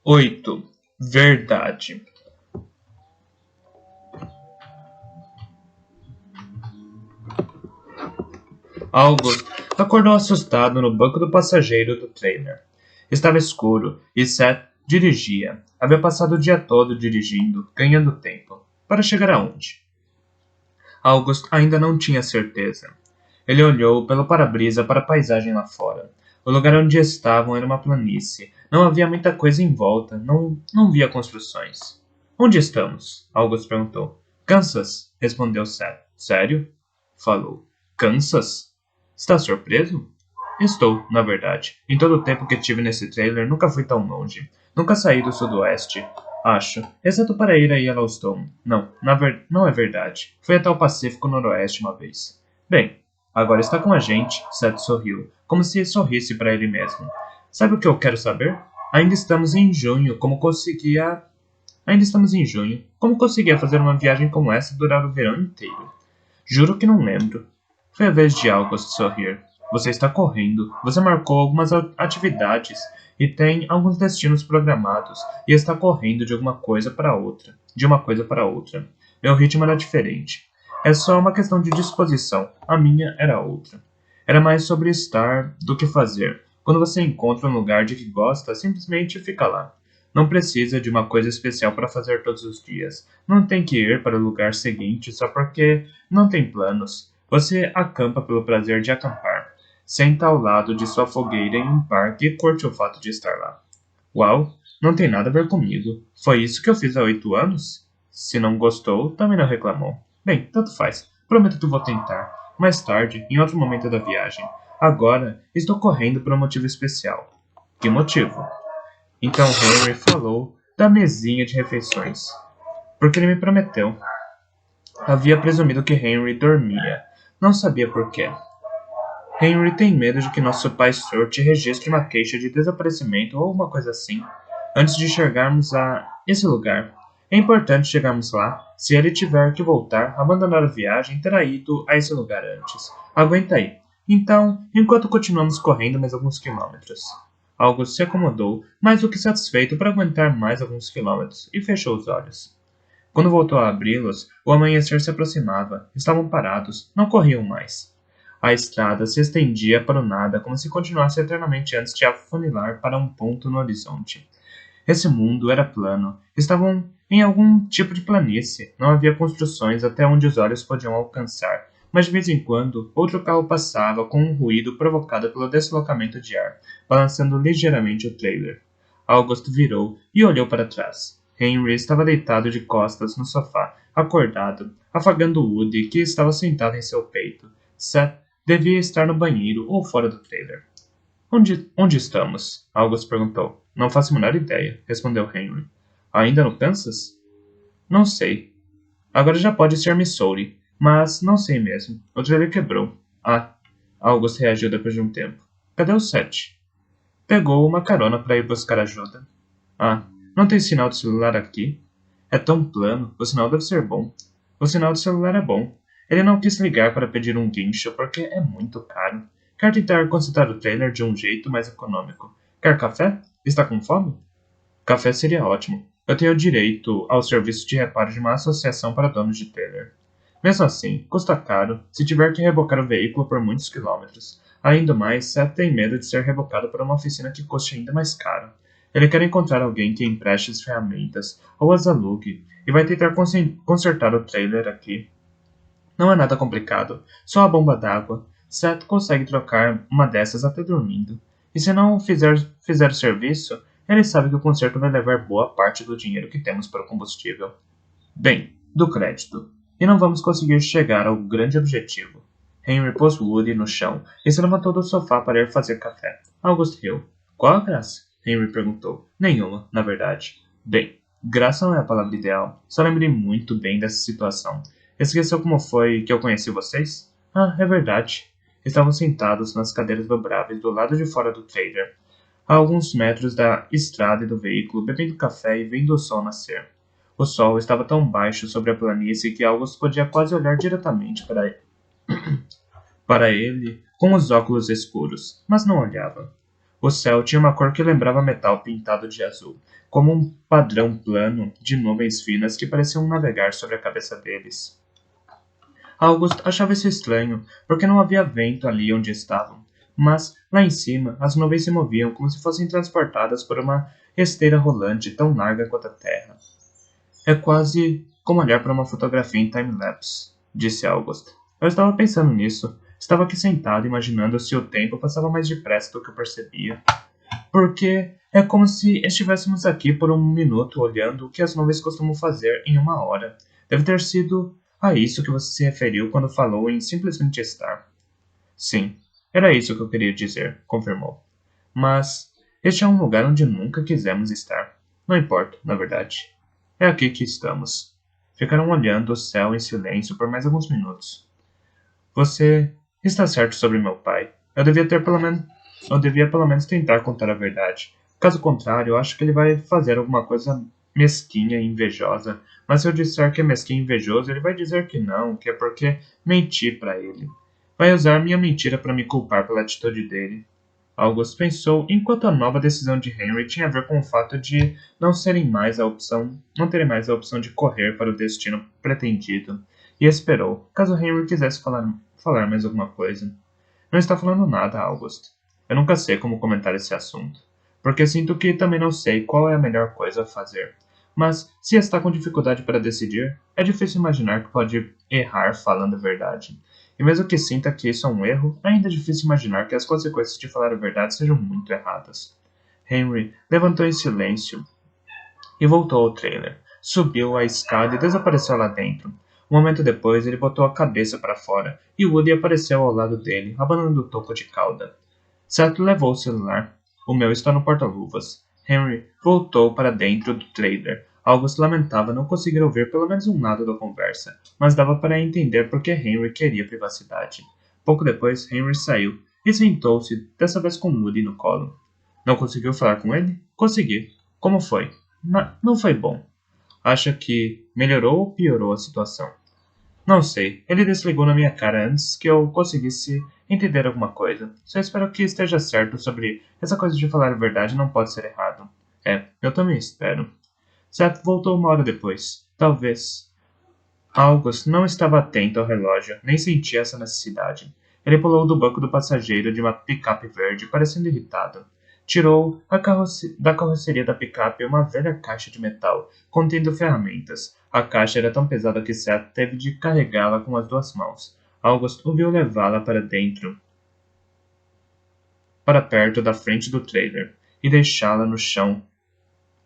8. Verdade. August acordou assustado no banco do passageiro do trailer. Estava escuro e Seth dirigia. Havia passado o dia todo dirigindo, ganhando tempo. Para chegar aonde? August ainda não tinha certeza. Ele olhou pelo para-brisa para a paisagem lá fora. O lugar onde estavam era uma planície. Não havia muita coisa em volta. Não via construções. Onde estamos? August perguntou. Kansas, respondeu Seth. Sério? Falou. Kansas? Está surpreso? Estou, na verdade. Em todo o tempo que tive nesse trailer, nunca fui tão longe. Nunca saí do sudoeste. Acho. Exceto para ir a Yellowstone. Não, não é verdade. Fui até o Pacífico Noroeste uma vez. Bem, agora está com a gente, Seth sorriu, como se sorrisse para ele mesmo. Sabe o que eu quero saber? Ainda estamos em junho, Como conseguia fazer uma viagem como essa durar o verão inteiro? Juro que não lembro. Foi a vez de August sorrir. Você está correndo. Você marcou algumas atividades e tem alguns destinos programados e está correndo de alguma coisa para outra. De uma coisa para outra. Meu ritmo era diferente. É só uma questão de disposição. A minha era outra. Era mais sobre estar do que fazer. Quando você encontra um lugar de que gosta, simplesmente fica lá. Não precisa de uma coisa especial para fazer todos os dias. Não tem que ir para o lugar seguinte só porque não tem planos. Você acampa pelo prazer de acampar. Senta ao lado de sua fogueira em um parque e curte o fato de estar lá. Uau, não tem nada a ver comigo. Foi isso que eu fiz há 8 anos? Se não gostou, também não reclamou. Bem, tanto faz. Prometo que vou tentar. Mais tarde, em outro momento da viagem. Agora, estou correndo por um motivo especial. Que motivo? Então Henry falou da mesinha de refeições. Porque ele me prometeu. Havia presumido que Henry dormia. Não sabia por quê. Henry tem medo de que nosso pai Stuart registre uma queixa de desaparecimento ou alguma coisa assim, antes de chegarmos a esse lugar. É importante chegarmos lá. Se ele tiver que voltar, abandonar a viagem, terá ido a esse lugar antes. Aguenta aí. Então, enquanto continuamos correndo mais alguns quilômetros. August se acomodou, mais do que satisfeito para aguentar mais alguns quilômetros, e fechou os olhos. Quando voltou a abri-los, o amanhecer se aproximava. Estavam parados, não corriam mais. A estrada se estendia para o nada, como se continuasse eternamente antes de afunilar para um ponto no horizonte. Esse mundo era plano. Estavam em algum tipo de planície. Não havia construções até onde os olhos podiam alcançar, mas de vez em quando outro carro passava com um ruído provocado pelo deslocamento de ar, balançando ligeiramente o trailer. August virou e olhou para trás. Henry estava deitado de costas no sofá, acordado, afagando Woody, que estava sentado em seu peito. Seth devia estar no banheiro ou fora do trailer. Onde estamos? August perguntou. Não faço a menor ideia, respondeu Henry. Ainda no Kansas? Não sei. Agora já pode ser Missouri, mas não sei mesmo. O trailer quebrou. Ah, August reagiu depois de um tempo. Cadê o Seth? Pegou uma carona para ir buscar ajuda. Ah, não tem sinal de celular aqui? É tão plano, o sinal deve ser bom. O sinal de celular é bom. Ele não quis ligar para pedir um guincho porque é muito caro. Quer tentar consertar o trailer de um jeito mais econômico. Quer café? Está com fome? Café seria ótimo. Eu tenho direito ao serviço de reparo de uma associação para donos de trailer. Mesmo assim, custa caro se tiver que rebocar o veículo por muitos quilômetros. Além do mais, Seth tem medo de ser rebocado por uma oficina que custe ainda mais caro. Ele quer encontrar alguém que empreste as ferramentas ou as alugue e vai tentar consertar o trailer aqui. Não é nada complicado, só a bomba d'água. Seth consegue trocar uma dessas até dormindo. E se não fizer o serviço, ele sabe que o conserto vai levar boa parte do dinheiro que temos para o combustível. Bem, do crédito. E não vamos conseguir chegar ao grande objetivo. Henry pôs Woody no chão e se levantou do sofá para ir fazer café. August riu. Qual a graça? Henry perguntou. Nenhuma, na verdade. Bem, graça não é a palavra ideal. Só lembrei muito bem dessa situação. Esqueceu como foi que eu conheci vocês? Ah, é verdade. Estavam sentados nas cadeiras dobráveis do lado de fora do trailer, a alguns metros da estrada e do veículo, bebendo café e vendo o sol nascer. O sol estava tão baixo sobre a planície que August podia quase olhar diretamente para ele com os óculos escuros, mas não olhava. O céu tinha uma cor que lembrava metal pintado de azul, como um padrão plano de nuvens finas que pareciam navegar sobre a cabeça deles. August achava isso estranho, porque não havia vento ali onde estavam. Mas, lá em cima, as nuvens se moviam como se fossem transportadas por uma esteira rolante tão larga quanto a terra. É quase como olhar para uma fotografia em time-lapse, disse August. Eu estava pensando nisso. Estava aqui sentado, imaginando se o tempo passava mais depressa do que eu percebia. Porque é como se estivéssemos aqui por um minuto olhando o que as nuvens costumam fazer em uma hora. Deve ter sido a isso que você se referiu quando falou em simplesmente estar. Sim, era isso que eu queria dizer, confirmou. Mas este é um lugar onde nunca quisemos estar. Não importa, na verdade. É aqui que estamos. Ficaram olhando o céu em silêncio por mais alguns minutos. Você está certo sobre meu pai. Eu devia pelo menos tentar contar a verdade. Caso contrário, eu acho que ele vai fazer alguma coisa mesquinha e invejosa. Mas se eu disser que é mesquinho e invejoso, ele vai dizer que não, que é porque menti para ele. Vai usar minha mentira para me culpar pela atitude dele. August pensou enquanto a nova decisão de Henry tinha a ver com o fato de não terem mais a opção de correr para o destino pretendido, e esperou, caso Henry quisesse falar mais alguma coisa. Não está falando nada, August. Eu nunca sei como comentar esse assunto, porque sinto que também não sei qual é a melhor coisa a fazer. Mas, se está com dificuldade para decidir, é difícil imaginar que pode errar falando a verdade. E mesmo que sinta que isso é um erro, ainda é difícil imaginar que as consequências de falar a verdade sejam muito erradas. Henry levantou em silêncio e voltou ao trailer. Subiu a escada e desapareceu lá dentro. Um momento depois, ele botou a cabeça para fora e Woody apareceu ao lado dele, abanando o toco de cauda. Seth levou o celular. O meu está no porta-luvas. Henry voltou para dentro do trailer. August lamentava não conseguir ouvir pelo menos um lado da conversa, mas dava para entender por que Henry queria privacidade. Pouco depois, Henry saiu e sentou-se, dessa vez com Woody no colo. Não conseguiu falar com ele? Consegui. Como foi? Não foi bom. Acha que melhorou ou piorou a situação? Não sei. Ele desligou na minha cara antes que eu conseguisse entender alguma coisa. Só espero que esteja certo sobre essa coisa de falar a verdade não pode ser errado. É, eu também espero. Seth voltou uma hora depois. Talvez. August não estava atento ao relógio, nem sentia essa necessidade. Ele pulou do banco do passageiro de uma picape verde, parecendo irritado. Tirou da carroceria da picape uma velha caixa de metal, contendo ferramentas. A caixa era tão pesada que Seth teve de carregá-la com as duas mãos. August o viu levá-la para dentro, para perto da frente do trailer, e deixá-la no chão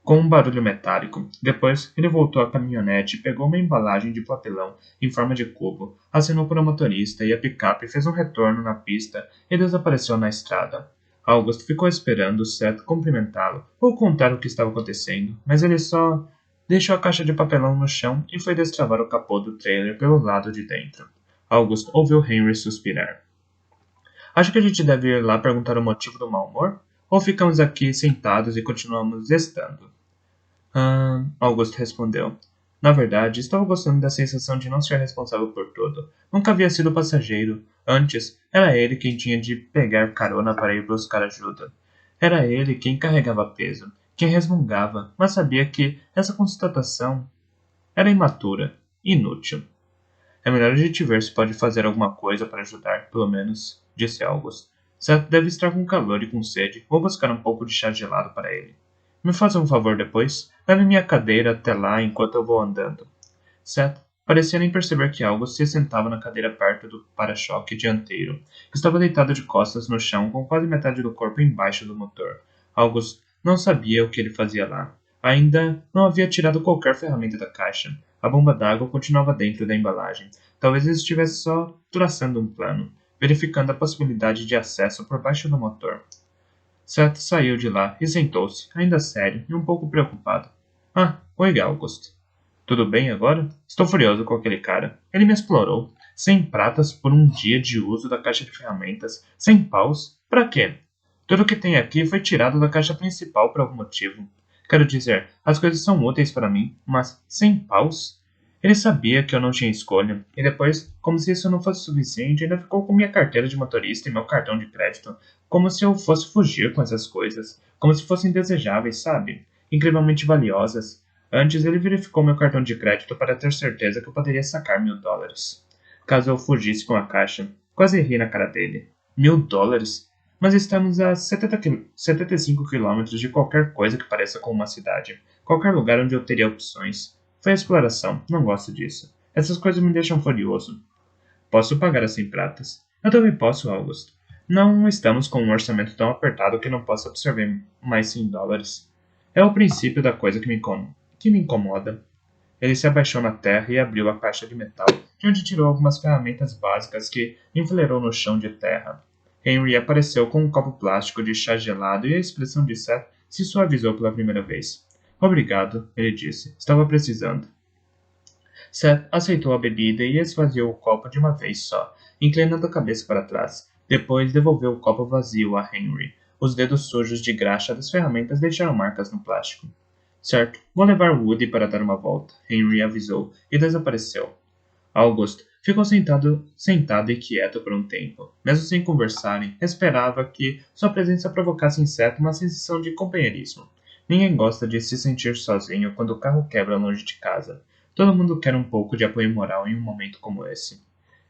com um barulho metálico. Depois, ele voltou à caminhonete e pegou uma embalagem de papelão em forma de cubo, acenou para o motorista e a picape fez um retorno na pista e desapareceu na estrada. August ficou esperando Seth cumprimentá-lo ou contar o que estava acontecendo, mas ele só deixou a caixa de papelão no chão e foi destravar o capô do trailer pelo lado de dentro. August ouviu Henry suspirar. Acho que a gente deve ir lá perguntar o motivo do mau humor? Ou ficamos aqui sentados e continuamos estando? August respondeu. Na verdade, estava gostando da sensação de não ser responsável por tudo. Nunca havia sido passageiro. Antes, era ele quem tinha de pegar carona para ir buscar ajuda. Era ele quem carregava peso, quem resmungava, mas sabia que essa constatação era imatura, inútil. É melhor a gente ver se pode fazer alguma coisa para ajudar, pelo menos, disse August. Seth deve estar com calor e com sede. Vou buscar um pouco de chá gelado para ele. Me faça um favor depois. Leve minha cadeira até lá enquanto eu vou andando. Seth parecia nem perceber que August se sentava na cadeira perto do para-choque dianteiro, que estava deitado de costas no chão com quase metade do corpo embaixo do motor. August não sabia o que ele fazia lá. Ainda não havia tirado qualquer ferramenta da caixa. A bomba d'água continuava dentro da embalagem. Talvez ele estivesse só traçando um plano, verificando a possibilidade de acesso por baixo do motor. Seth saiu de lá e sentou-se, ainda sério e um pouco preocupado. Oi, August. Tudo bem agora? Estou furioso com aquele cara. Ele me explorou. 100 pratas por um dia de uso da caixa de ferramentas. 100 paus? Pra quê? Tudo que tem aqui foi tirado da caixa principal por algum motivo. Quero dizer, as coisas são úteis para mim, mas 100 paus? Ele sabia que eu não tinha escolha, e depois, como se isso não fosse suficiente, ainda ficou com minha carteira de motorista e meu cartão de crédito, como se eu fosse fugir com essas coisas, como se fossem desejáveis, sabe? Incrivelmente valiosas. Antes, ele verificou meu cartão de crédito para ter certeza que eu poderia sacar $1.000. Caso eu fugisse com a caixa. Quase ri na cara dele. $1.000? Mas estamos a 75 quilômetros de qualquer coisa que pareça com uma cidade. Qualquer lugar onde eu teria opções. Foi exploração, não gosto disso. Essas coisas me deixam furioso. Posso pagar as 100 pratas. Eu também posso, Augusto. Não estamos com um orçamento tão apertado que não possa absorver mais $100. É o princípio da coisa que me incomoda. Ele se abaixou na terra e abriu a caixa de metal, de onde tirou algumas ferramentas básicas que enfileirou no chão de terra. Henry apareceu com um copo plástico de chá gelado e a expressão de Seth se suavizou pela primeira vez. Obrigado, ele disse. Estava precisando. Seth aceitou a bebida e esvaziou o copo de uma vez só, inclinando a cabeça para trás. Depois devolveu o copo vazio a Henry. Os dedos sujos de graxa das ferramentas deixaram marcas no plástico. Certo, vou levar Woody para dar uma volta, Henry avisou, e desapareceu. August ficou sentado e quieto por um tempo. Mesmo sem conversarem, esperava que sua presença provocasse em Seth uma sensação de companheirismo. Ninguém gosta de se sentir sozinho quando o carro quebra longe de casa. Todo mundo quer um pouco de apoio moral em um momento como esse.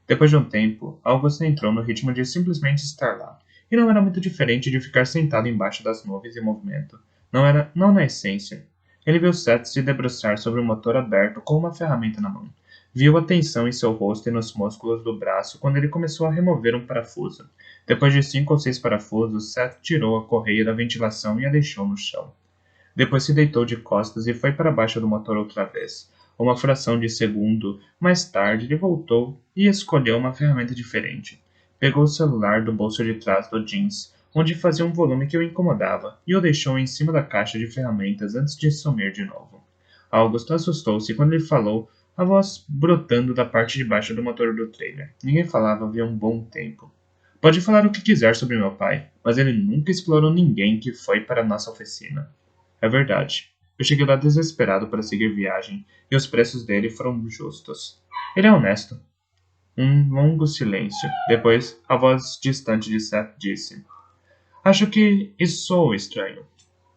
Depois de um tempo, August entrou no ritmo de simplesmente estar lá, e não era muito diferente de ficar sentado embaixo das nuvens em movimento. Não na essência. Ele viu Seth se debruçar sobre o motor aberto com uma ferramenta na mão. Viu a tensão em seu rosto e nos músculos do braço quando ele começou a remover um parafuso. Depois de 5 ou 6 parafusos, Seth tirou a correia da ventilação e a deixou no chão. Depois se deitou de costas e foi para baixo do motor outra vez. Uma fração de segundo mais tarde, ele voltou e escolheu uma ferramenta diferente. Pegou o celular do bolso de trás do jeans, onde fazia um volume que o incomodava, e o deixou em cima da caixa de ferramentas antes de sumir de novo. Augusto assustou-se quando ele falou, a voz brotando da parte de baixo do motor do trailer. Ninguém falava havia um bom tempo. Pode falar o que quiser sobre meu pai, mas ele nunca explorou ninguém que foi para nossa oficina. É verdade. Eu cheguei lá desesperado para seguir viagem, e os preços dele foram justos. Ele é honesto. Um longo silêncio. Depois, a voz distante de Seth disse: Acho que isso soou estranho.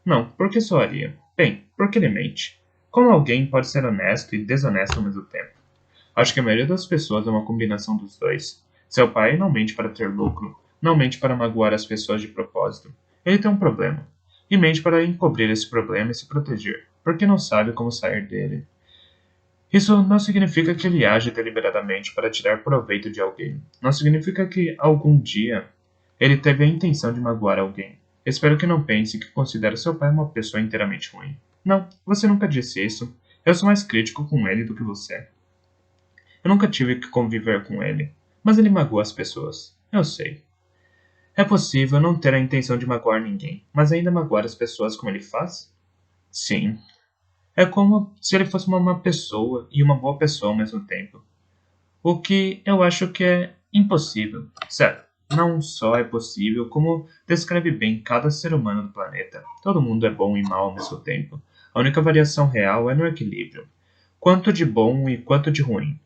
Não, por que soaria? Bem, porque ele mente. Como alguém pode ser honesto e desonesto ao mesmo tempo? Acho que a maioria das pessoas é uma combinação dos dois. Seu pai não mente para ter lucro, não mente para magoar as pessoas de propósito. Ele tem um problema. E mente para encobrir esse problema e se proteger, porque não sabe como sair dele. Isso não significa que ele age deliberadamente para tirar proveito de alguém. Não significa que, algum dia, ele teve a intenção de magoar alguém. Espero que não pense que considera seu pai uma pessoa inteiramente ruim. Não, você nunca disse isso. Eu sou mais crítico com ele do que você. Eu nunca tive que conviver com ele, mas ele magoa as pessoas. Eu sei. É possível não ter a intenção de magoar ninguém, mas ainda magoar as pessoas como ele faz? Sim. É como se ele fosse uma má pessoa e uma boa pessoa ao mesmo tempo. O que eu acho que é impossível. Certo, não só é possível, como descreve bem cada ser humano do planeta. Todo mundo é bom e mau ao mesmo tempo. A única variação real é no equilíbrio. Quanto de bom e quanto de ruim.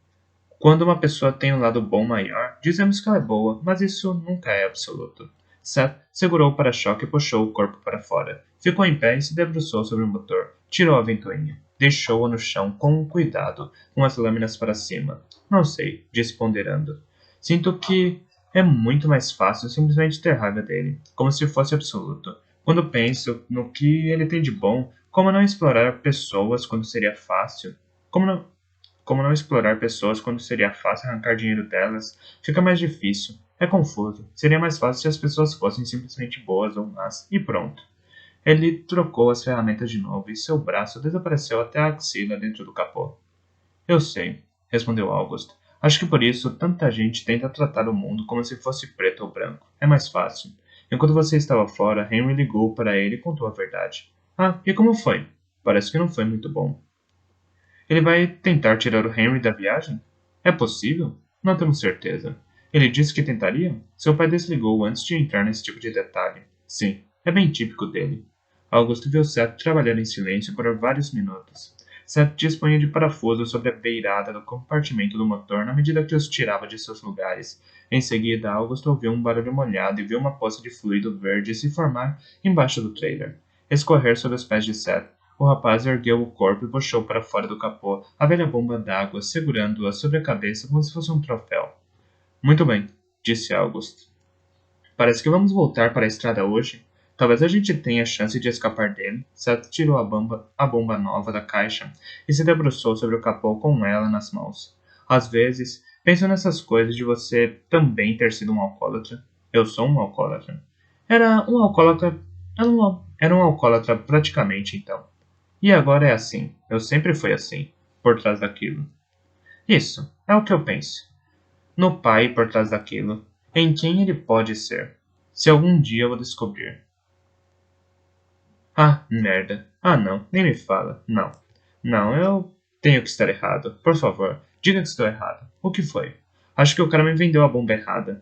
Quando uma pessoa tem um lado bom maior, dizemos que ela é boa, mas isso nunca é absoluto. Seth segurou o para-choque e puxou o corpo para fora. Ficou em pé e se debruçou sobre o motor. Tirou a ventoinha. Deixou-a no chão com cuidado, com as lâminas para cima. Não sei, disse ponderando. Sinto que é muito mais fácil simplesmente ter raiva dele, como se fosse absoluto. Quando penso no que ele tem de bom, como não explorar pessoas quando seria fácil? Como não explorar pessoas quando seria fácil arrancar dinheiro delas, fica mais difícil. É confuso. Seria mais fácil se as pessoas fossem simplesmente boas ou más, e pronto. Ele trocou as ferramentas de novo e seu braço desapareceu até a axila dentro do capô. Eu sei, respondeu August. Acho que por isso tanta gente tenta tratar o mundo como se fosse preto ou branco. É mais fácil. Enquanto você estava fora, Henry ligou para ele e contou a verdade. Ah, e como foi? Parece que não foi muito bom. Ele vai tentar tirar o Henry da viagem? É possível? Não temos certeza. Ele disse que tentaria? Seu pai desligou antes de entrar nesse tipo de detalhe. Sim, é bem típico dele. Augusto viu Seth trabalhar em silêncio por vários minutos. Seth dispunha de parafusos sobre a beirada do compartimento do motor na medida que os tirava de seus lugares. Em seguida, August ouviu um barulho molhado e viu uma poça de fluido verde se formar embaixo do trailer, escorrer sob os pés de Seth. O rapaz ergueu o corpo e puxou para fora do capô a velha bomba d'água, segurando-a sobre a cabeça como se fosse um troféu. Muito bem, disse August. Parece que vamos voltar para a estrada hoje. Talvez a gente tenha chance de escapar dele. Seth tirou a bomba nova da caixa e se debruçou sobre o capô com ela nas mãos. Às vezes, penso nessas coisas de você também ter sido um alcoólatra. Eu sou um alcoólatra. Era um alcoólatra. Era um alcoólatra praticamente, então. E agora é assim. Eu sempre fui assim, por trás daquilo. Isso, é o que eu penso. No pai por trás daquilo. Em quem ele pode ser. Se algum dia eu vou descobrir. Ah, merda. Ah, não. Nem me fala. Não. Não, eu tenho que estar errado. Por favor, diga que estou errado. O que foi? Acho que o cara me vendeu a bomba errada.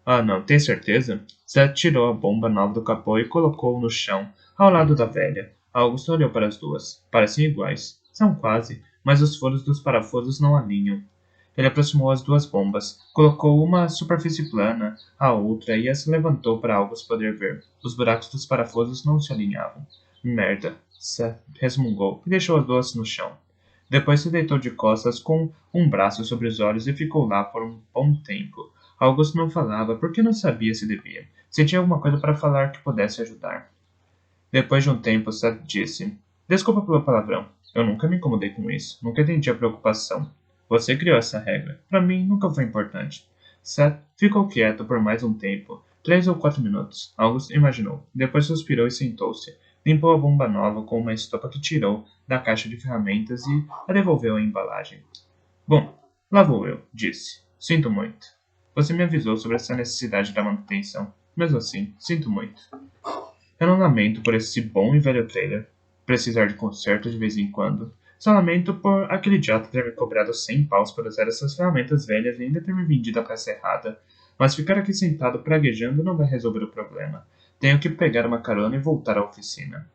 Ah, não. Tem certeza? Seth tirou a bomba nova do capô e colocou-o no chão, ao lado da velha. Augusto olhou para as duas. Parecem iguais. São quase, mas os furos dos parafusos não alinham. Ele aproximou as duas bombas, colocou uma à superfície plana, a outra e as levantou para August poder ver. Os buracos dos parafusos não se alinhavam. Merda, Seth resmungou e deixou as duas no chão. Depois se deitou de costas com um braço sobre os olhos e ficou lá por um bom tempo. August não falava porque não sabia se devia. Se tinha alguma coisa para falar que pudesse ajudar. Depois de um tempo, Seth disse: Desculpa pelo palavrão. Eu nunca me incomodei com isso. Nunca entendi a preocupação. Você criou essa regra. Para mim, nunca foi importante. Seth ficou quieto por mais um tempo. 3 ou 4 minutos. August imaginou. Depois suspirou e sentou-se. Limpou a bomba nova com uma estopa que tirou da caixa de ferramentas e a devolveu à embalagem. Bom, lá vou eu, disse. Sinto muito. Você me avisou sobre essa necessidade da manutenção. Mesmo assim, sinto muito. Eu não lamento por esse bom e velho trailer precisar de conserto de vez em quando. Só lamento por aquele idiota ter me cobrado 100 paus por usar essas ferramentas velhas e ainda ter me vendido a peça errada. Mas ficar aqui sentado praguejando não vai resolver o problema. Tenho que pegar uma carona e voltar à oficina.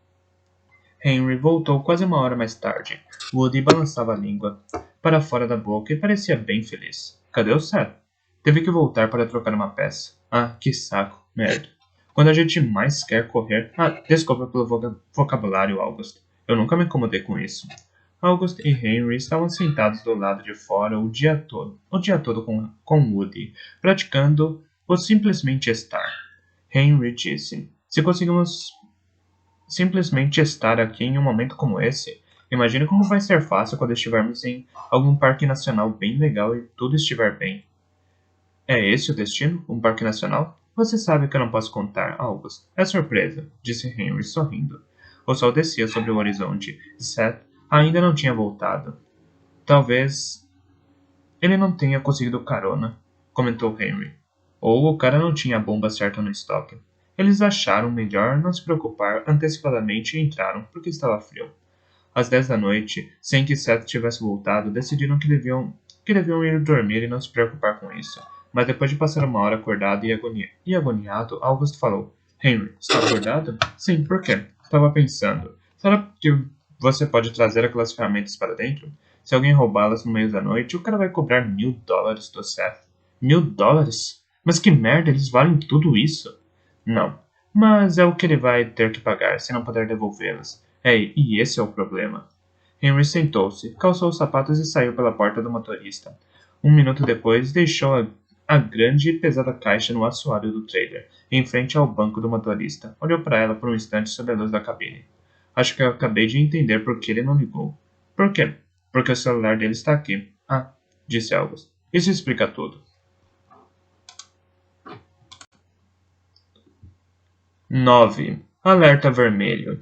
Henry voltou quase uma hora mais tarde. Woody balançava a língua para fora da boca e parecia bem feliz. Cadê o Seth? Teve que voltar para trocar uma peça. Ah, que saco. Merda. Quando a gente mais quer correr... Ah, desculpa pelo vocabulário, August. Eu nunca me incomodei com isso. August e Henry estavam sentados do lado de fora o dia todo com Woody, praticando o simplesmente estar. Henry disse: Se conseguimos simplesmente estar aqui em um momento como esse, imagine como vai ser fácil quando estivermos em algum parque nacional bem legal e tudo estiver bem. É esse o destino? Um parque nacional? Você sabe que eu não posso contar, August. É surpresa, disse Henry sorrindo. O sol descia sobre o horizonte e Seth ainda não tinha voltado. Talvez ele não tenha conseguido carona, comentou Henry. Ou o cara não tinha a bomba certa no estoque. Eles acharam melhor não se preocupar antecipadamente e entraram, porque estava frio. Às 10 da noite, sem que Seth tivesse voltado, decidiram que deviam ir dormir e não se preocupar com isso. Mas depois de passar uma hora acordado e agoniado, August falou: Henry, está acordado? Sim, por quê? Estava pensando. Será que você pode trazer aquelas ferramentas para dentro? Se alguém roubá-las no meio da noite, o cara vai cobrar $1000 do Seth. $1000? Mas que merda, eles valem tudo isso? Não, mas é o que ele vai ter que pagar se não puder devolvê-las. E esse é o problema. Henry sentou-se, calçou os sapatos e saiu pela porta do motorista. Um minuto depois, deixou a grande e pesada caixa no assoalho do trailer, em frente ao banco do motorista. Olhou para ela por um instante sob a luz da cabine. Acho que eu acabei de entender por que ele não ligou. Por quê? Porque o celular dele está aqui. Ah, disse August. Isso explica tudo. 9. Alerta vermelho.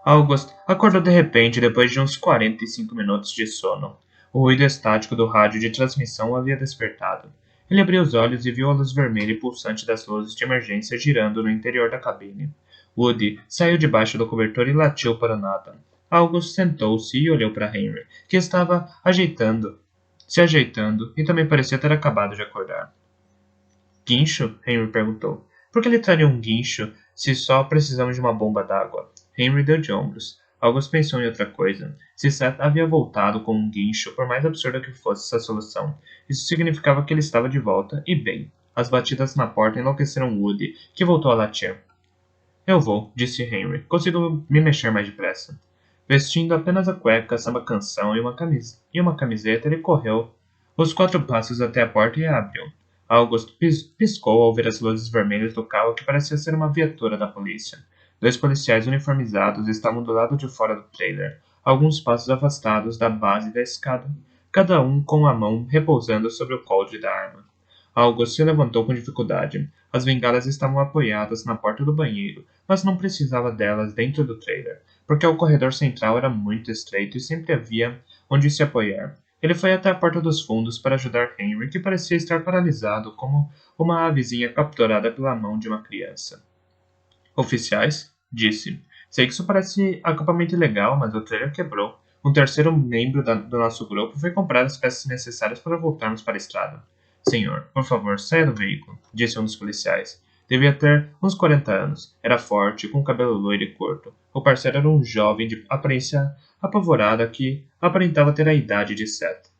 August acordou de repente depois de uns 45 minutos de sono. O ruído estático do rádio de transmissão o havia despertado. Ele abriu os olhos e viu a luz vermelha e pulsante das luzes de emergência girando no interior da cabine. Woody saiu debaixo do cobertor e latiu para Nathan. August sentou-se e olhou para Henry, que estava se ajeitando e também parecia ter acabado de acordar. Guincho? Henry perguntou. Por que ele traria um guincho se só precisamos de uma bomba d'água? Henry deu de ombros. August pensou em outra coisa. Se Seth havia voltado com um guincho, por mais absurda que fosse essa solução, isso significava que ele estava de volta, e bem. As batidas na porta enlouqueceram Woody, que voltou a latir. Eu vou, disse Henry. Consigo me mexer mais depressa. Vestindo apenas a cueca, samba-canção e uma camiseta, ele correu os 4 passos até a porta e a abriu. August piscou ao ver as luzes vermelhas do carro que parecia ser uma viatura da polícia. 2 policiais uniformizados estavam do lado de fora do trailer, alguns passos afastados da base da escada, cada um com a mão repousando sobre o coldre da arma. August se levantou com dificuldade. As bengalas estavam apoiadas na porta do banheiro, mas não precisava delas dentro do trailer, porque o corredor central era muito estreito e sempre havia onde se apoiar. Ele foi até a porta dos fundos para ajudar Henry, que parecia estar paralisado como uma avezinha capturada pela mão de uma criança. Oficiais? Disse. Sei que isso parece acampamento ilegal, mas o trailer quebrou. Um terceiro membro do nosso grupo foi comprar as peças necessárias para voltarmos para a estrada. Senhor, por favor, saia do veículo, disse um dos policiais. Devia ter uns 40 anos. Era forte, com cabelo loiro e curto. O parceiro era um jovem de aparência apavorada que aparentava ter a idade de Seth.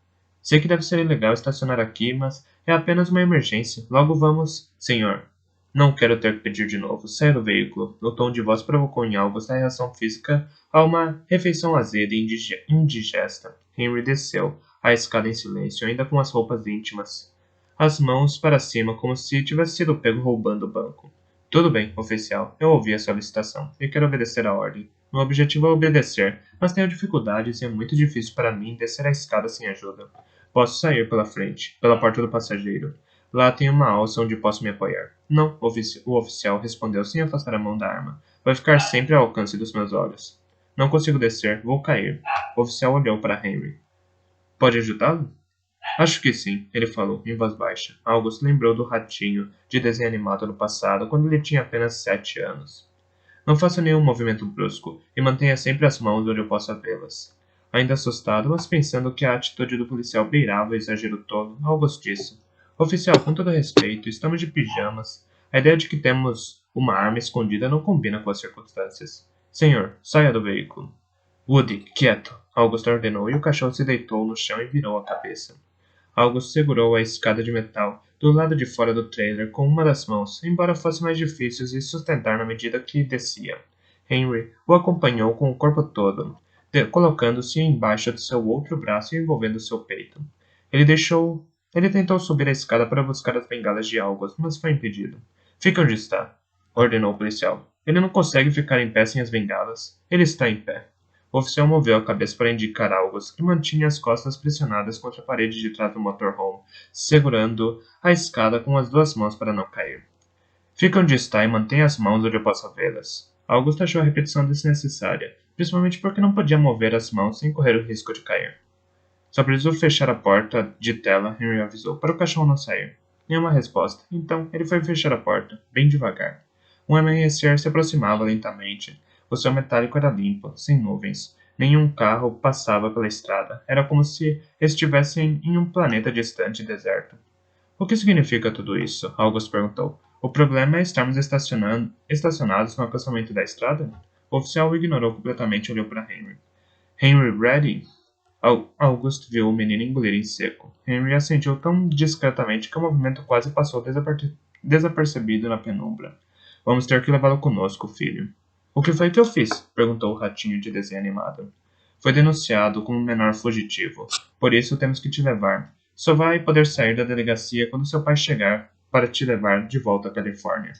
Sei que deve ser ilegal estacionar aqui, mas é apenas uma emergência. Logo vamos... Senhor, não quero ter que pedir de novo. Saia do veículo. O tom de voz provocou em August a reação física a uma refeição azeda e indigesta. Henry desceu a escada em silêncio, ainda com as roupas íntimas. As mãos para cima, como se tivesse sido pego roubando o banco. Tudo bem, oficial. Eu ouvi a solicitação e quero obedecer a ordem. Meu objetivo é obedecer, mas tenho dificuldades e é muito difícil para mim descer a escada sem ajuda. Posso sair pela frente, pela porta do passageiro. Lá tem uma alça onde posso me apoiar. Não, o oficial respondeu sem afastar a mão da arma. Vai ficar sempre ao alcance dos meus olhos. Não consigo descer, vou cair. O oficial olhou para Henry. Pode ajudá-lo? Acho que sim, ele falou, em voz baixa. August lembrou do ratinho de desenho animado no passado, quando ele tinha apenas 7 anos. Não faça nenhum movimento brusco, e mantenha sempre as mãos onde eu possa vê-las. Ainda assustado, mas pensando que a atitude do policial beirava o exagero tolo, August disse. Oficial, com todo respeito, estamos de pijamas. A ideia de que temos uma arma escondida não combina com as circunstâncias. Senhor, saia do veículo. Woody, quieto, August ordenou, e o cachorro se deitou no chão e virou a cabeça. August segurou a escada de metal do lado de fora do trailer com uma das mãos, embora fosse mais difícil de sustentar na medida que descia. Henry o acompanhou com o corpo todo, colocando-se embaixo de seu outro braço e envolvendo seu peito. Ele tentou subir a escada para buscar as bengalas de August, mas foi impedido. Fique onde está, ordenou o policial. Ele não consegue ficar em pé sem as bengalas. Ele está em pé. O oficial moveu a cabeça para indicar August, que mantinha as costas pressionadas contra a parede de trás do motorhome, segurando a escada com as 2 mãos para não cair. Fique onde está e mantenha as mãos onde eu possa vê-las. August achou a repetição desnecessária, principalmente porque não podia mover as mãos sem correr o risco de cair. Só preciso fechar a porta de tela, Henry avisou, para o cachorro não sair. Nenhuma resposta. Então, ele foi fechar a porta, bem devagar. Um amanhecer se aproximava lentamente. O céu metálico era limpo, sem nuvens. Nenhum carro passava pela estrada. Era como se estivessem em um planeta distante e deserto. O que significa tudo isso? August perguntou. O problema é estarmos estacionados no acostamento da estrada? O oficial o ignorou completamente e olhou para Henry. Henry Ready? August viu o menino engolir em seco. Henry assentiu tão discretamente que o movimento quase passou desapercebido na penumbra. Vamos ter que levá-lo conosco, filho. O que foi que eu fiz? Perguntou o ratinho de desenho animado. Foi denunciado como menor fugitivo. Por isso temos que te levar. Só vai poder sair da delegacia quando seu pai chegar para te levar de volta à Califórnia.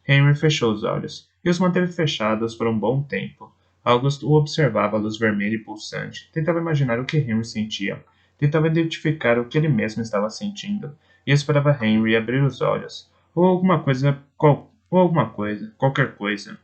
Henry fechou os olhos e os manteve fechados por um bom tempo. August o observava à luz vermelha e pulsante. Tentava imaginar o que Henry sentia. Tentava identificar o que ele mesmo estava sentindo. E esperava Henry abrir os olhos. Qualquer coisa.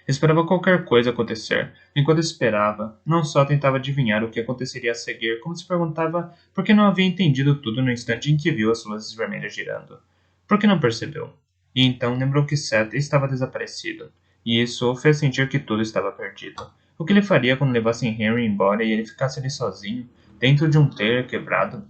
Esperava qualquer coisa acontecer. Enquanto esperava, não só tentava adivinhar o que aconteceria a seguir, como se perguntava por que não havia entendido tudo no instante em que viu as luzes vermelhas girando. Por que não percebeu? E então lembrou que Seth estava desaparecido. E isso o fez sentir que tudo estava perdido. O que ele faria quando levassem Henry embora e ele ficasse ali sozinho, dentro de um trailer quebrado?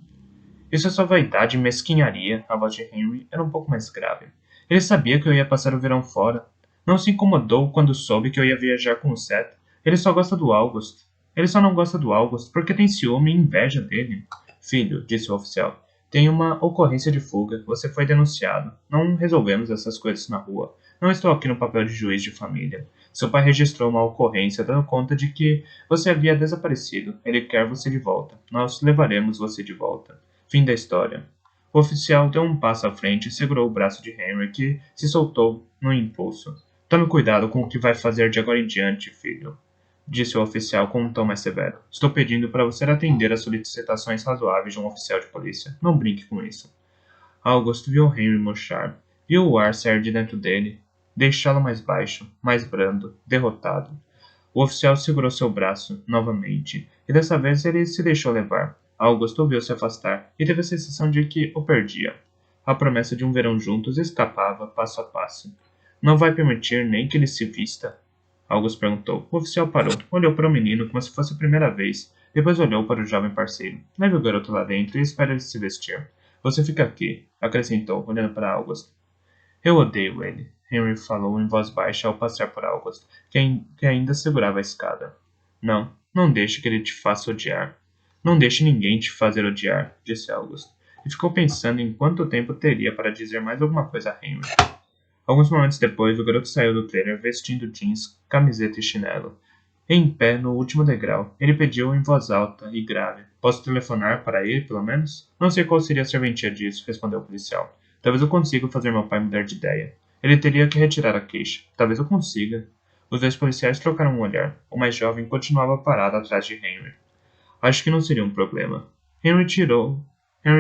Isso é só vaidade e mesquinharia. A voz de Henry era um pouco mais grave. Ele sabia que eu ia passar o verão fora. Não se incomodou quando soube que eu ia viajar com o Seth. Ele só gosta do August. Ele só não gosta do August porque tem ciúme e inveja dele. Filho, disse o oficial, tem uma ocorrência de fuga. Você foi denunciado. Não resolvemos essas coisas na rua. Não estou aqui no papel de juiz de família. Seu pai registrou uma ocorrência dando conta de que você havia desaparecido. Ele quer você de volta. Nós levaremos você de volta. Fim da história. O oficial deu um passo à frente e segurou o braço de Henry, que se soltou no impulso. Tome cuidado com o que vai fazer de agora em diante, filho, disse o oficial com um tom mais severo. Estou pedindo para você atender às solicitações razoáveis de um oficial de polícia. Não brinque com isso. August viu Henry murchar. Viu o ar sair de dentro dele, deixá-lo mais baixo, mais brando, derrotado. O oficial segurou seu braço, novamente, e dessa vez ele se deixou levar. August ouviu se afastar e teve a sensação de que o perdia. A promessa de um verão juntos escapava passo a passo. Não vai permitir nem que ele se vista? August perguntou. O oficial parou, olhou para o menino como se fosse a primeira vez, depois olhou para o jovem parceiro. Leve o garoto lá dentro e espere ele se vestir. Você fica aqui, acrescentou, olhando para August. Eu odeio ele, Henry falou em voz baixa ao passar por August, que ainda segurava a escada. Não, não deixe que ele te faça odiar. Não deixe ninguém te fazer odiar, disse August, e ficou pensando em quanto tempo teria para dizer mais alguma coisa a Henry. Alguns momentos depois, o garoto saiu do trailer vestindo jeans, camiseta e chinelo. Em pé no último degrau, ele pediu em voz alta e grave. Posso telefonar para ele, pelo menos? Não sei qual seria a serventia disso, respondeu o policial. Talvez eu consiga fazer meu pai mudar de ideia. Ele teria que retirar a queixa. Talvez eu consiga. Os dois policiais trocaram um olhar. O mais jovem continuava parado atrás de Henry. Acho que não seria um problema. Henry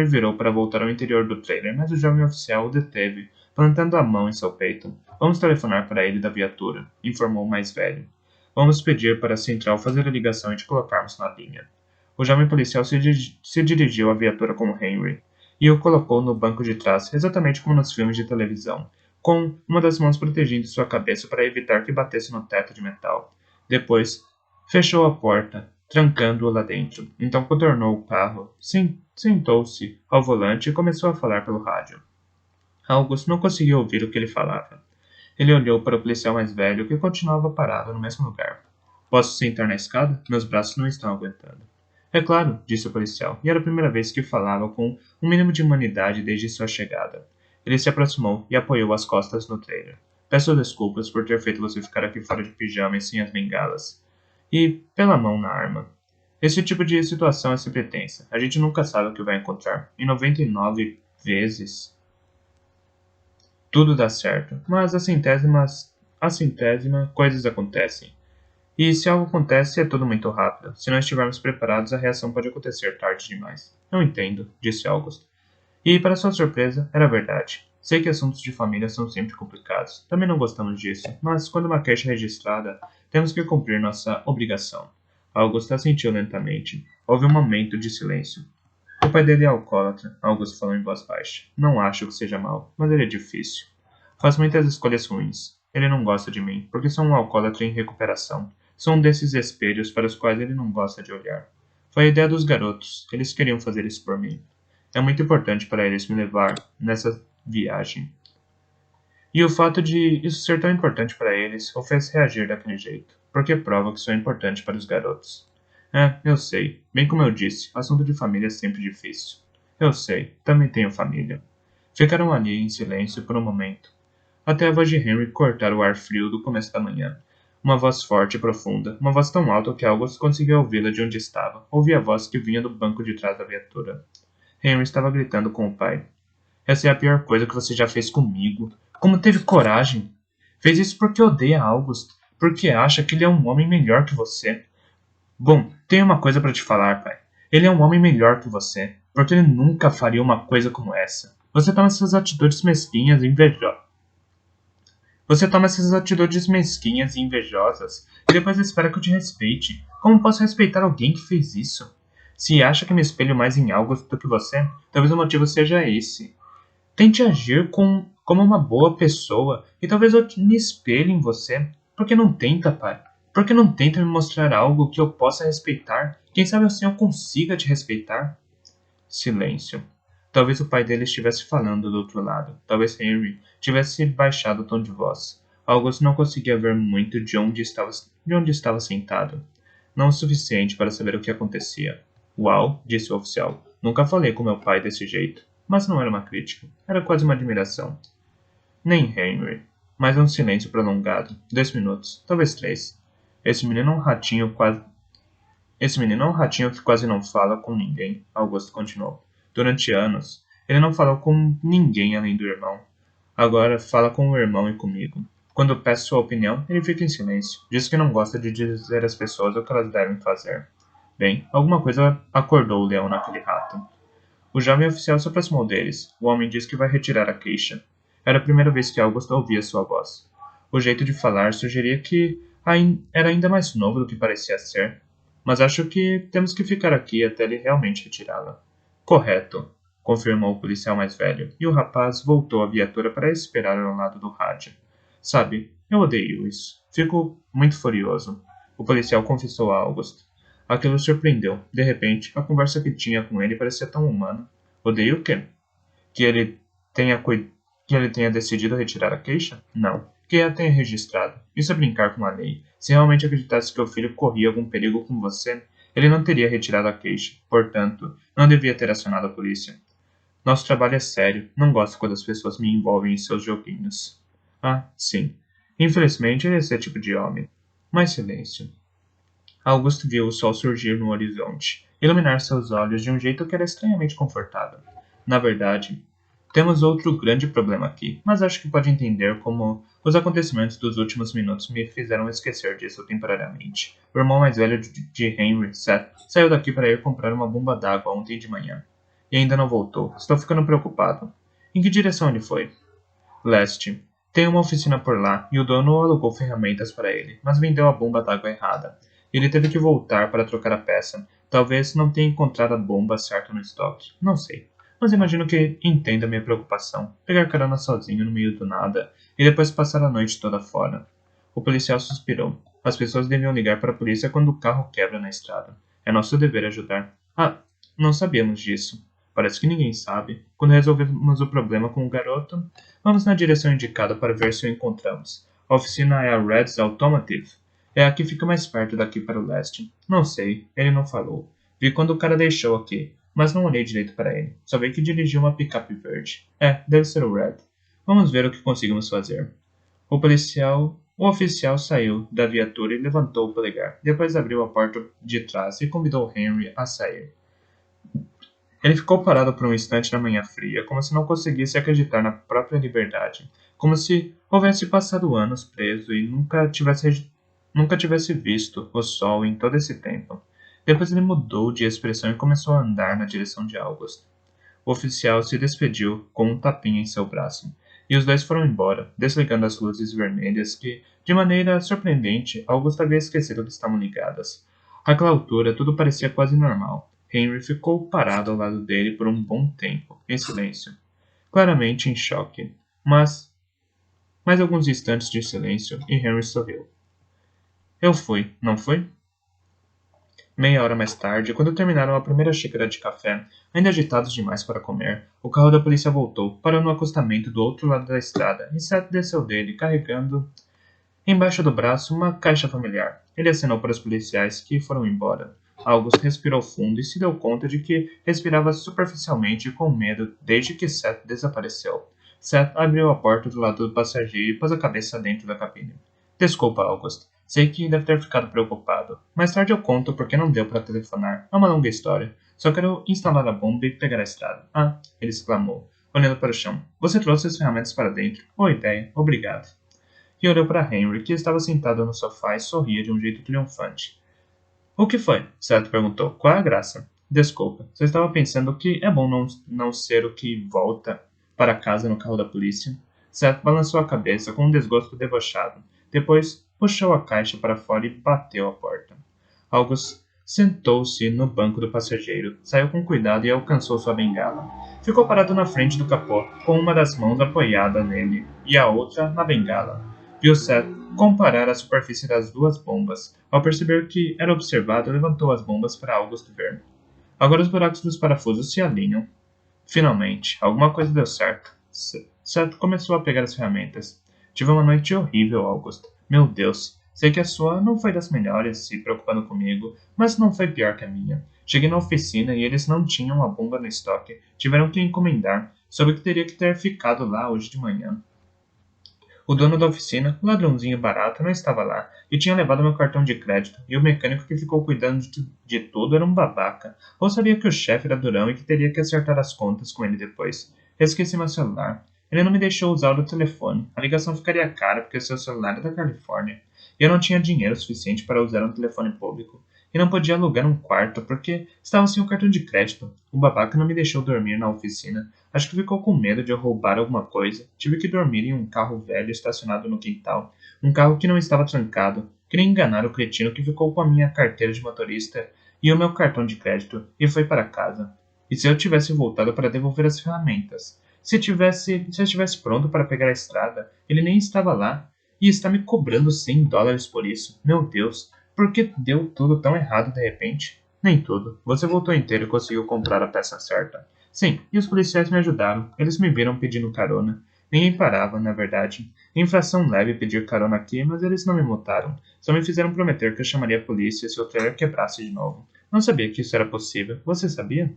virou para voltar ao interior do trailer, mas o jovem oficial o deteve, plantando a mão em seu peito. Vamos telefonar para ele da viatura, informou o mais velho. Vamos pedir para a central fazer a ligação e te colocarmos na linha. O jovem policial se dirigiu à viatura com Henry e o colocou no banco de trás, exatamente como nos filmes de televisão, com uma das mãos protegendo sua cabeça para evitar que batesse no teto de metal. Depois, fechou a porta, trancando-o lá dentro. Então contornou o carro, sentou-se ao volante e começou a falar pelo rádio. August não conseguiu ouvir o que ele falava. Ele olhou para o policial mais velho, que continuava parado no mesmo lugar. Posso sentar na escada? Meus braços não estão aguentando. É claro, disse o policial, e era a primeira vez que falava com um mínimo de humanidade desde sua chegada. Ele se aproximou e apoiou as costas no trailer. Peço desculpas por ter feito você ficar aqui fora de pijama e sem as bengalas. E pela mão na arma. Esse tipo de situação é sempre tensa. A gente nunca sabe o que vai encontrar. Em 99 vezes, tudo dá certo. Mas a centésima, coisas acontecem. E se algo acontece, é tudo muito rápido. Se não estivermos preparados, a reação pode acontecer tarde demais. Não entendo, disse August. E, para sua surpresa, era verdade. Sei que assuntos de família são sempre complicados. Também não gostamos disso, mas quando uma queixa é registrada, temos que cumprir nossa obrigação. August assentiu lentamente. Houve um momento de silêncio. O pai dele é alcoólatra, August falou em voz baixa. Não acho que seja mal, mas ele é difícil. Faz muitas escolhas ruins. Ele não gosta de mim, porque sou um alcoólatra em recuperação. Sou um desses espelhos para os quais ele não gosta de olhar. Foi a ideia dos garotos. Eles queriam fazer isso por mim. É muito importante para eles me levar nessa viagem. E o fato de isso ser tão importante para eles o fez reagir daquele jeito, porque prova que sou importante para os garotos. É, eu sei. Bem como eu disse, assunto de família é sempre difícil. Eu sei, também tenho família. Ficaram ali em silêncio por um momento, até a voz de Henry cortar o ar frio do começo da manhã. Uma voz forte e profunda, uma voz tão alta que August conseguia ouvi-la de onde estava. Ouvia a voz que vinha do banco de trás da viatura. Henry estava gritando com o pai. Essa é a pior coisa que você já fez comigo. Como teve coragem? Fez isso porque odeia August, porque acha que ele é um homem melhor que você. Bom, tenho uma coisa para te falar, pai. Ele é um homem melhor que você, porque ele nunca faria uma coisa como essa. Você toma essas atitudes mesquinhas e invejosas e depois espera que eu te respeite. Como posso respeitar alguém que fez isso? Se acha que me espelho mais em August do que você, talvez o motivo seja esse. Tente agir como uma boa pessoa e talvez eu me espelhe em você. Por que não tenta, pai? Por que não tenta me mostrar algo que eu possa respeitar? Quem sabe assim eu consiga te respeitar? Silêncio. Talvez o pai dele estivesse falando do outro lado. Talvez Henry tivesse baixado o tom de voz. August não conseguia ver muito de onde estava sentado. Não o suficiente para saber o que acontecia. Uau, disse o oficial. Nunca falei com meu pai desse jeito. Mas não era uma crítica. Era quase uma admiração. Nem Henry. Mais um silêncio prolongado. 2 minutos. Talvez 3. Esse menino é um ratinho quase... Esse menino é um ratinho que quase não fala com ninguém, Augusto continuou. Durante anos, ele não falou com ninguém além do irmão. Agora fala com o irmão e comigo. Quando peço sua opinião, ele fica em silêncio. Diz que não gosta de dizer às pessoas o que elas devem fazer. Bem, alguma coisa acordou o leão naquele rato. O jovem oficial se aproximou deles. O homem disse que vai retirar a queixa. Era a primeira vez que Augusto ouvia sua voz. O jeito de falar sugeria que era ainda mais novo do que parecia ser. Mas acho que temos que ficar aqui até ele realmente retirá-la. Correto, confirmou o policial mais velho, e o rapaz voltou à viatura para esperar ao lado do rádio. Sabe, eu odeio isso. Fico muito furioso. O policial confessou a August. Aquilo o surpreendeu. De repente, a conversa que tinha com ele parecia tão humana. Odeio o quê? Que ele tenha que ele tenha decidido retirar a queixa? Não. Que a tenha registrado. Isso é brincar com a lei. Se realmente acreditasse que o filho corria algum perigo com você, ele não teria retirado a queixa. Portanto, não devia ter acionado a polícia. Nosso trabalho é sério. Não gosto quando as pessoas me envolvem em seus joguinhos. Ah, sim. Infelizmente, ele é esse tipo de homem. Mais silêncio. Augusto viu o sol surgir no horizonte, iluminar seus olhos de um jeito que era estranhamente confortável. Na verdade, temos outro grande problema aqui, mas acho que pode entender como os acontecimentos dos últimos minutos me fizeram esquecer disso temporariamente. O irmão mais velho de Henry, Seth, saiu daqui para ir comprar uma bomba d'água ontem de manhã. E ainda não voltou. Estou ficando preocupado. Em que direção ele foi? Leste. Tem uma oficina por lá e o dono alugou ferramentas para ele, mas vendeu a bomba d'água errada. Ele teve que voltar para trocar a peça. Talvez não tenha encontrado a bomba certa no estoque. Não sei. Mas imagino que entenda minha preocupação. Pegar carona sozinho no meio do nada e depois passar a noite toda fora. O policial suspirou. As pessoas deviam ligar para a polícia quando o carro quebra na estrada. É nosso dever ajudar. Ah, não sabíamos disso. Parece que ninguém sabe. Quando resolvemos o problema com o garoto, vamos na direção indicada para ver se o encontramos. A oficina é a Red's Automotive. É a que fica mais perto daqui para o leste. Não sei, ele não falou. Vi quando o cara deixou aqui, mas não olhei direito para ele. Só vi que dirigiu uma picape verde. Deve ser o Red. Vamos ver o que conseguimos fazer. O oficial saiu da viatura e levantou o polegar. Depois abriu a porta de trás e convidou Henry a sair. Ele ficou parado por um instante na manhã fria, como se não conseguisse acreditar na própria liberdade, como se houvesse passado anos preso e nunca tivesse visto o sol em todo esse tempo. Depois ele mudou de expressão e começou a andar na direção de August. O oficial se despediu com um tapinha em seu braço, e os dois foram embora, desligando as luzes vermelhas que, de maneira surpreendente, August havia esquecido que estavam ligadas. Àquela altura, tudo parecia quase normal. Henry ficou parado ao lado dele por um bom tempo, em silêncio, claramente em choque. Mas, mais alguns instantes de silêncio, e Henry sorriu. Eu fui, não foi? Meia hora mais tarde, quando terminaram a primeira xícara de café, ainda agitados demais para comer, o carro da polícia voltou, parou no acostamento do outro lado da estrada, e Seth desceu dele, carregando embaixo do braço uma caixa familiar. Ele acenou para os policiais que foram embora. August respirou fundo e se deu conta de que respirava superficialmente e com medo desde que Seth desapareceu. Seth abriu a porta do lado do passageiro e pôs a cabeça dentro da cabine. Desculpa, August. Sei que deve ter ficado preocupado. Mais tarde eu conto porque não deu para telefonar. É uma longa história. Só quero instalar a bomba e pegar a estrada. Ah, ele exclamou, olhando para o chão. Você trouxe as ferramentas para dentro. Boa ideia. Obrigado. E olhou para Henry, que estava sentado no sofá e sorria de um jeito triunfante. O que foi? Seth perguntou. Qual é a graça? Desculpa. Só estava pensando que é bom não ser o que volta para casa no carro da polícia. Seth balançou a cabeça com um desgosto debochado. Depois, puxou a caixa para fora e bateu a porta. August sentou-se no banco do passageiro, saiu com cuidado e alcançou sua bengala. Ficou parado na frente do capô, com uma das mãos apoiada nele e a outra na bengala. Viu Seth comparar a superfície das duas bombas. Ao perceber que era observado, levantou as bombas para August ver. Agora os buracos dos parafusos se alinham. Finalmente, alguma coisa deu certo. Seth começou a pegar as ferramentas. Tive uma noite horrível, August. Meu Deus. Sei que a sua não foi das melhores, se preocupando comigo, mas não foi pior que a minha. Cheguei na oficina e eles não tinham a bomba no estoque. Tiveram que encomendar. Soube que teria que ter ficado lá hoje de manhã. O dono da oficina, o ladrãozinho barato, não estava lá e tinha levado meu cartão de crédito, e o mecânico que ficou cuidando de tudo era um babaca. Ou sabia que o chefe era durão e que teria que acertar as contas com ele depois. Esqueci meu celular. Ele não me deixou usar o telefone. A ligação ficaria cara porque seu celular é da Califórnia. E eu não tinha dinheiro suficiente para usar um telefone público. E não podia alugar um quarto porque estava sem o cartão de crédito. O babaca não me deixou dormir na oficina. Acho que ficou com medo de eu roubar alguma coisa. Tive que dormir em um carro velho estacionado no quintal. Um carro que não estava trancado. Queria enganar o cretino que ficou com a minha carteira de motorista e o meu cartão de crédito e foi para casa. E se eu tivesse voltado para devolver as ferramentas? Se eu estivesse pronto para pegar a estrada, ele nem estava lá. E está me cobrando $100 por isso. Meu Deus, por que deu tudo tão errado de repente? Nem tudo. Você voltou inteiro e conseguiu comprar a peça certa. Sim, e os policiais me ajudaram. Eles me viram pedindo carona. Ninguém parava, na verdade. Infração leve pedir carona aqui, mas eles não me multaram. Só me fizeram prometer que eu chamaria a polícia se o trailer quebrasse de novo. Não sabia que isso era possível. Você sabia?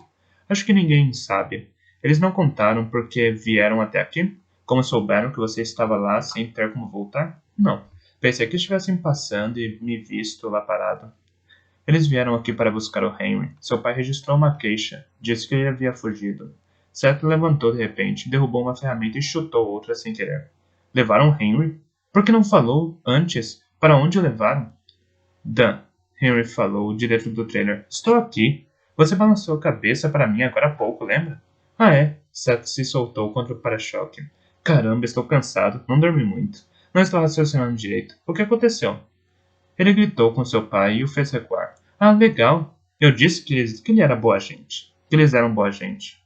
Acho que ninguém sabe. Eles não contaram porque vieram até aqui? Como souberam que você estava lá sem ter como voltar? Não. Pensei que estivessem passando e me visto lá parado. Eles vieram aqui para buscar o Henry. Seu pai registrou uma queixa. Disse que ele havia fugido. Seth levantou de repente, derrubou uma ferramenta e chutou outra sem querer. Levaram Henry? Por que não falou antes? Para onde o levaram? Dan, Henry falou de dentro do trailer. Estou aqui. Você balançou a cabeça para mim agora há pouco, lembra? Ah, é? Seth se soltou contra o para-choque. Caramba, estou cansado. Não dormi muito. Não estou raciocinando direito. O que aconteceu? Ele gritou com seu pai e o fez recuar. Ah, legal. Eu disse que ele era boa gente. Que eles eram boa gente.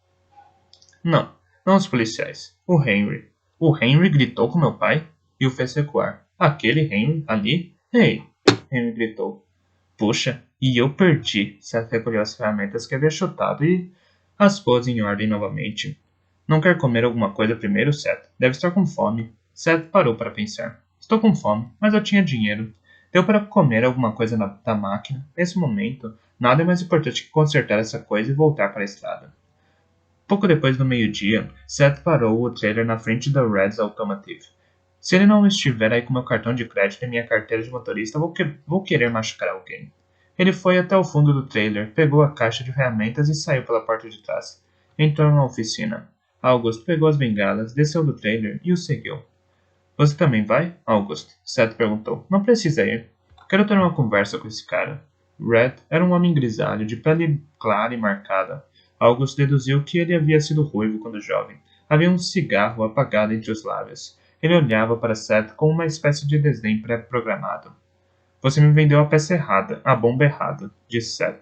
Não, não os policiais. O Henry. O Henry gritou com meu pai e o fez recuar. Aquele Henry ali? Ei! Henry gritou. Puxa, e eu perdi. Seth recolheu as ferramentas que havia chutado e as pôs em ordem novamente. Não quer comer alguma coisa primeiro, Seth? Deve estar com fome. Seth parou para pensar. Estou com fome, mas eu tinha dinheiro. Deu para comer alguma coisa da máquina. Nesse momento, nada é mais importante que consertar essa coisa e voltar para a estrada. Pouco depois do meio-dia, Seth parou o trailer na frente da Red's Automotive. Se ele não estiver aí com meu cartão de crédito e minha carteira de motorista, vou querer machucar alguém. Ele foi até o fundo do trailer, pegou a caixa de ferramentas e saiu pela porta de trás. Entrou na oficina. August pegou as bengalas, desceu do trailer e o seguiu. Você também vai, August? Seth perguntou. Não precisa ir. Quero ter uma conversa com esse cara. Red era um homem grisalho, de pele clara e marcada. August deduziu que ele havia sido ruivo quando jovem. Havia um cigarro apagado entre os lábios. Ele olhava para Seth com uma espécie de desdém pré-programado. Você me vendeu a peça errada, a bomba errada, disse Seth.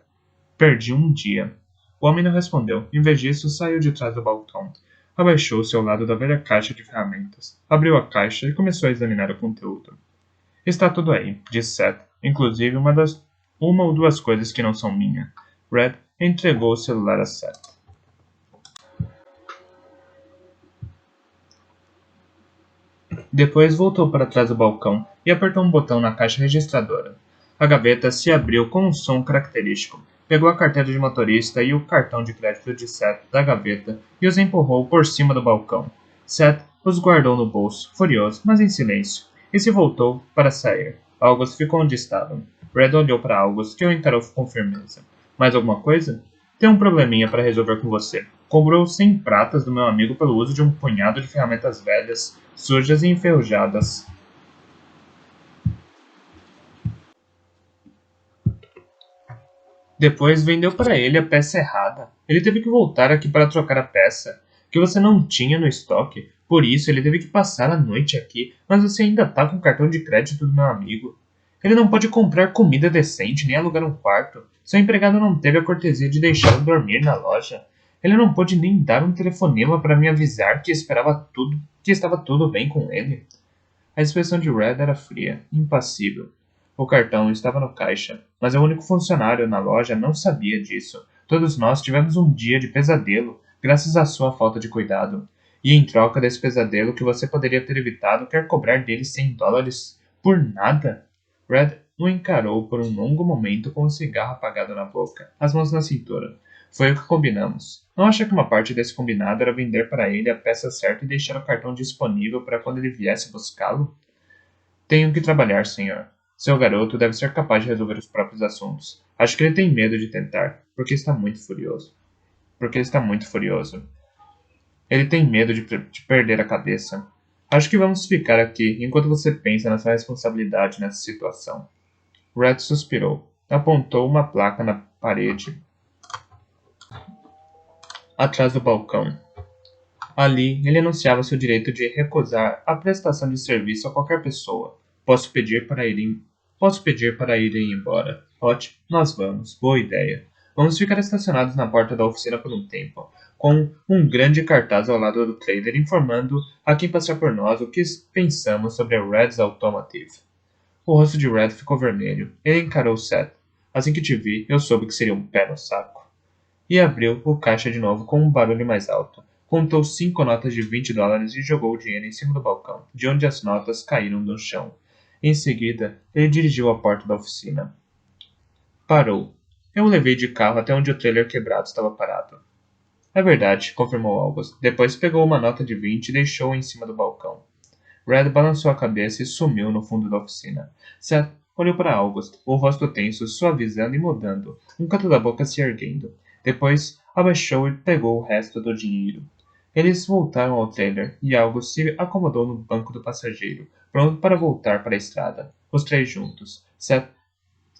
Perdi um dia. O homem não respondeu. Em vez disso, saiu de trás do balcão. Abaixou-se ao lado da velha caixa de ferramentas. Abriu a caixa e começou a examinar o conteúdo. Está tudo aí, disse Seth. Inclusive uma ou duas coisas que não são minha. Red entregou o celular a Seth. Depois voltou para trás do balcão e apertou um botão na caixa registradora. A gaveta se abriu com um som característico. Pegou a carteira de motorista e o cartão de crédito de Seth da gaveta e os empurrou por cima do balcão. Seth os guardou no bolso, furioso, mas em silêncio, e se voltou para sair. August ficou onde estava. Red olhou para August, que o encarou com firmeza. Mais alguma coisa? Tenho um probleminha para resolver com você. Cobrou 100 pratas do meu amigo pelo uso de um punhado de ferramentas velhas, sujas e enferrujadas. Depois vendeu para ele a peça errada. Ele teve que voltar aqui para trocar a peça, que você não tinha no estoque. Por isso, ele teve que passar a noite aqui, mas você ainda tá com o cartão de crédito do meu amigo. Ele não pode comprar comida decente nem alugar um quarto. Seu empregado não teve a cortesia de deixá-lo dormir na loja. Ele não pôde nem dar um telefonema para me avisar que estava tudo bem com ele. A expressão de Red era fria, impassível. O cartão estava no caixa, mas o único funcionário na loja não sabia disso. Todos nós tivemos um dia de pesadelo, graças à sua falta de cuidado. E em troca desse pesadelo que você poderia ter evitado, quer cobrar dele $100 por nada? Red o encarou por um longo momento com o cigarro apagado na boca, as mãos na cintura. Foi o que combinamos. Não acha que uma parte desse combinado era vender para ele a peça certa e deixar o cartão disponível para quando ele viesse buscá-lo? Tenho que trabalhar, senhor. Seu garoto deve ser capaz de resolver os próprios assuntos. Acho que ele tem medo de tentar, porque está muito furioso. Ele tem medo de perder a cabeça. Acho que vamos ficar aqui enquanto você pensa na sua responsabilidade nessa situação. Red suspirou. Apontou uma placa na parede atrás do balcão. Ali, ele anunciava seu direito de recusar a prestação de serviço a qualquer pessoa. Posso pedir para irem embora. Ótimo, nós vamos. Boa ideia. Vamos ficar estacionados na porta da oficina por um tempo, com um grande cartaz ao lado do trailer informando a quem passar por nós o que pensamos sobre a Red's Automotive. O rosto de Red ficou vermelho. Ele encarou Seth. Assim que te vi, eu soube que seria um pé no saco. E abriu o caixa de novo com um barulho mais alto. Contou 5 notas de $20 e jogou o dinheiro em cima do balcão, de onde as notas caíram no chão. Em seguida, ele dirigiu à porta da oficina. Parou. Eu o levei de carro até onde o trailer quebrado estava parado. É verdade, confirmou August. Depois pegou uma nota de 20 e deixou-a em cima do balcão. Red balançou a cabeça e sumiu no fundo da oficina. Seth olhou para August, o rosto tenso, suavizando e mudando, um canto da boca se erguendo. Depois, abaixou e pegou o resto do dinheiro. Eles voltaram ao trailer e August se acomodou no banco do passageiro, pronto para voltar para a estrada. Os três juntos. Seth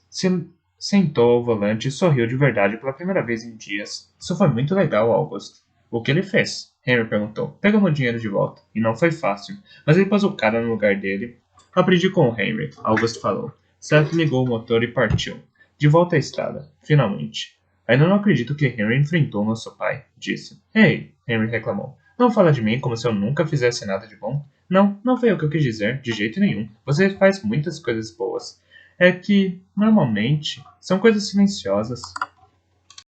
se sentou ao volante e sorriu de verdade pela primeira vez em dias. Isso foi muito legal, August. O que ele fez? Henry perguntou. Pegamos o dinheiro de volta. E não foi fácil. Mas ele pôs o cara no lugar dele. Aprendi com o Henry, August falou. Seth ligou o motor e partiu. De volta à estrada. Finalmente. Ainda não acredito que Henry enfrentou nosso pai, disse. Ei, Henry reclamou. Não fala de mim como se eu nunca fizesse nada de bom. Não, não foi o que eu quis dizer, de jeito nenhum. Você faz muitas coisas boas. É que, normalmente, são coisas silenciosas.